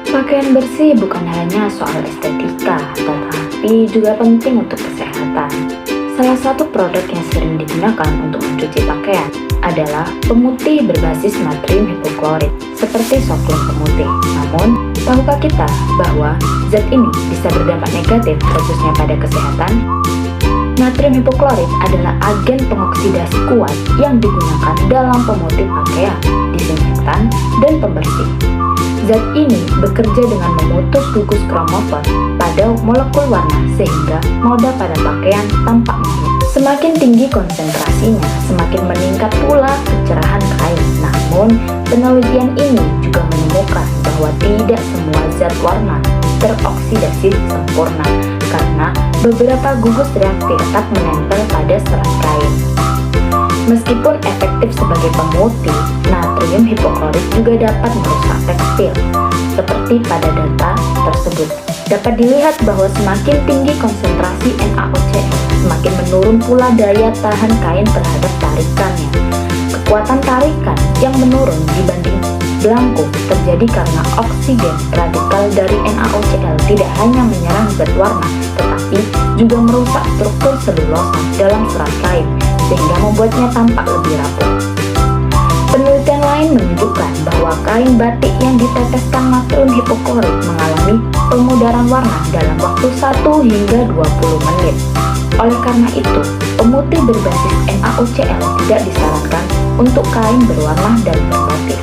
Pakaian bersih bukan hanya soal estetika, tetapi juga penting untuk kesehatan. Salah satu produk yang sering digunakan untuk mencuci pakaian adalah pemutih berbasis natrium hipoklorit, seperti Soklin pemutih. Namun, tahukah kita bahwa zat ini bisa berdampak negatif khususnya pada kesehatan? Natrium hipoklorit adalah agen pengoksidasi kuat yang digunakan dalam pemutih pakaian, disinfektan, dan pembersih. Zat ini bekerja dengan memutus gugus kromofor pada molekul warna sehingga noda pada pakaian tampak mirip. Semakin tinggi konsentrasinya, semakin meningkat pula kecerahan kain. Namun, penelitian ini juga menemukan bahwa tidak semua zat warna teroksidasi sempurna karena beberapa gugus reaktif tetap menempel pada serat kain. Meskipun efektif sebagai pemutih, natrium hipoklorit juga dapat merusak tekstil. Seperti pada data tersebut, dapat dilihat bahwa semakin tinggi konsentrasi NaOCl, semakin menurun pula daya tahan kain terhadap tarikannya. Kekuatan tarikan yang menurun dibanding belangko terjadi karena oksigen radikal dari NaOCl tidak hanya menyerang zat warna, tetapi juga merusak struktur selulosa dalam serat kain, sehingga membuatnya tampak lebih rapuh. Penelitian lain menunjukkan bahwa kain batik yang diteteskan natrium hipoklorit mengalami pemudaran warna dalam waktu 1 hingga 20 menit. Oleh karena itu, pemutih berbasis NaOCl tidak disarankan untuk kain berwarna dan bermotif.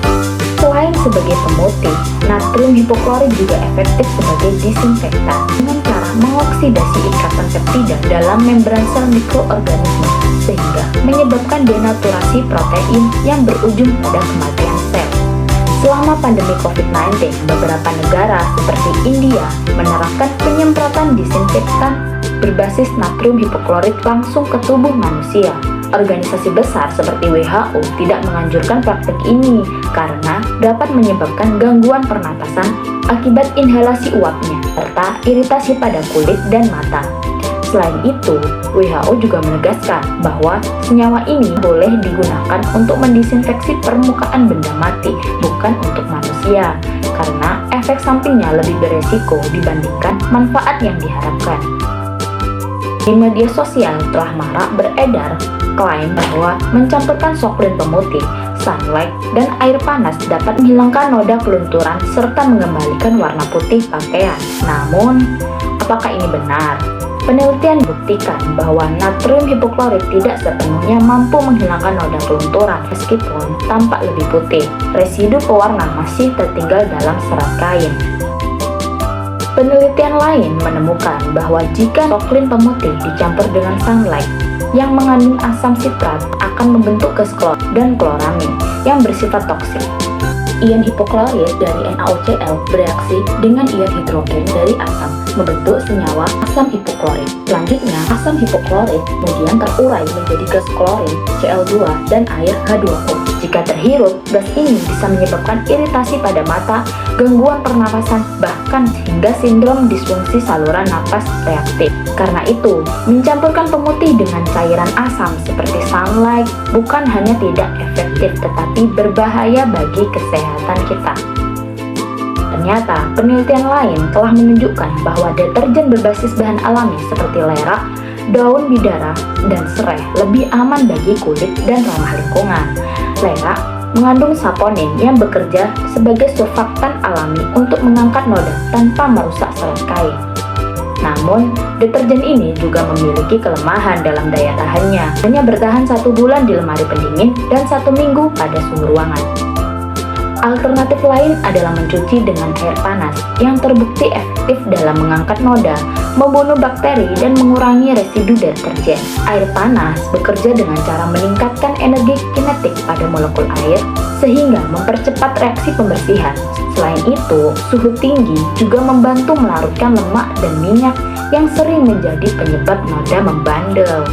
Selain sebagai pemutih, natrium hipoklorit juga efektif sebagai disinfektan dengan cara mengoksidasi ikatan peptida dalam membran sel mikroorganisme sehingga menyebabkan denaturasi protein yang berujung pada kematian sel. Selama pandemi COVID-19, beberapa negara seperti India menerapkan penyemprotan disinfektan berbasis natrium hipoklorit langsung ke tubuh manusia. Organisasi besar seperti WHO tidak menganjurkan praktik ini karena dapat menyebabkan gangguan pernapasan akibat inhalasi uapnya, serta iritasi pada kulit dan mata. Selain itu, WHO juga menegaskan bahwa senyawa ini boleh digunakan untuk mendisinfeksi permukaan benda mati, bukan untuk manusia, karena efek sampingnya lebih beresiko dibandingkan manfaat yang diharapkan. Di media sosial telah marak beredar klaim bahwa mencampurkan Soklin pemutih, sunlight, dan air panas dapat menghilangkan noda kelunturan serta mengembalikan warna putih pakaian. Namun, apakah ini benar? Penelitian buktikan bahwa natrium hipoklorit tidak sepenuhnya mampu menghilangkan noda kelunturan meskipun tampak lebih putih. Residu pewarna masih tertinggal dalam serat kain. Penelitian lain menemukan bahwa jika Soklin pemutih dicampur dengan sunlight yang mengandung asam sitrat akan membentuk gas klor dan kloramin yang bersifat toksik. Ion hipoklorit dari NaOCl bereaksi dengan ion hidrogen dari asam membentuk senyawa asam hipoklorit. Selanjutnya, asam hipoklorit kemudian terurai menjadi gas klorin, Cl2, dan air H2O. Jika terhirup, gas ini bisa menyebabkan iritasi pada mata, gangguan pernapasan, bahkan hingga sindrom disfungsi saluran napas reaktif. Karena itu, mencampurkan pemutih dengan cairan asam seperti sunlight bukan hanya tidak efektif, tetapi berbahaya bagi kesehatan kita. Ternyata, penelitian lain telah menunjukkan bahwa deterjen berbasis bahan alami seperti lera, daun bidara, dan serai lebih aman bagi kulit dan ramah lingkungan. Lera mengandung saponin yang bekerja sebagai surfaktan alami untuk mengangkat noda tanpa merusak serat kain. Namun, deterjen ini juga memiliki kelemahan dalam daya tahannya, hanya bertahan 1 bulan di lemari pendingin dan 1 minggu pada suhu ruangan. Alternatif lain adalah mencuci dengan air panas yang terbukti efektif dalam mengangkat noda, membunuh bakteri, dan mengurangi residu deterjen. Air panas bekerja dengan cara meningkatkan energi kinetik pada molekul air sehingga mempercepat reaksi pembersihan. Selain itu, suhu tinggi juga membantu melarutkan lemak dan minyak yang sering menjadi penyebab noda membandel.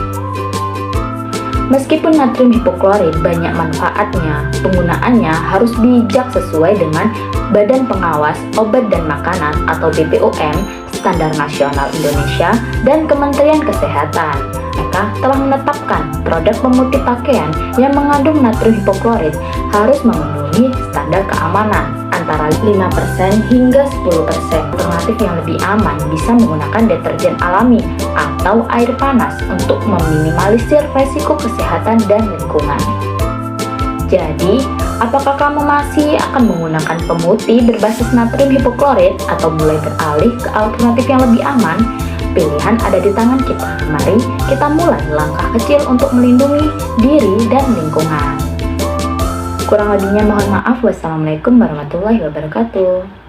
Meskipun natrium hipoklorit banyak manfaatnya, penggunaannya harus bijak sesuai dengan Badan Pengawas Obat dan Makanan atau BPOM, Standar Nasional Indonesia, dan Kementerian Kesehatan. Mereka telah menetapkan produk pemutih pakaian yang mengandung natrium hipoklorit harus memenuhi standar keamanan antara 5% hingga 10%. Alternatif yang lebih aman bisa menggunakan deterjen alami atau air panas untuk meminimalisir resiko kesehatan dan lingkungan. Jadi, apakah kamu masih akan menggunakan pemutih berbasis natrium hipoklorit atau mulai beralih ke alternatif yang lebih aman? Pilihan ada di tangan kita. Mari kita mulai langkah kecil untuk melindungi diri dan lingkungan. Kurang lebihnya mohon maaf. Wassalamualaikum warahmatullahi wabarakatuh.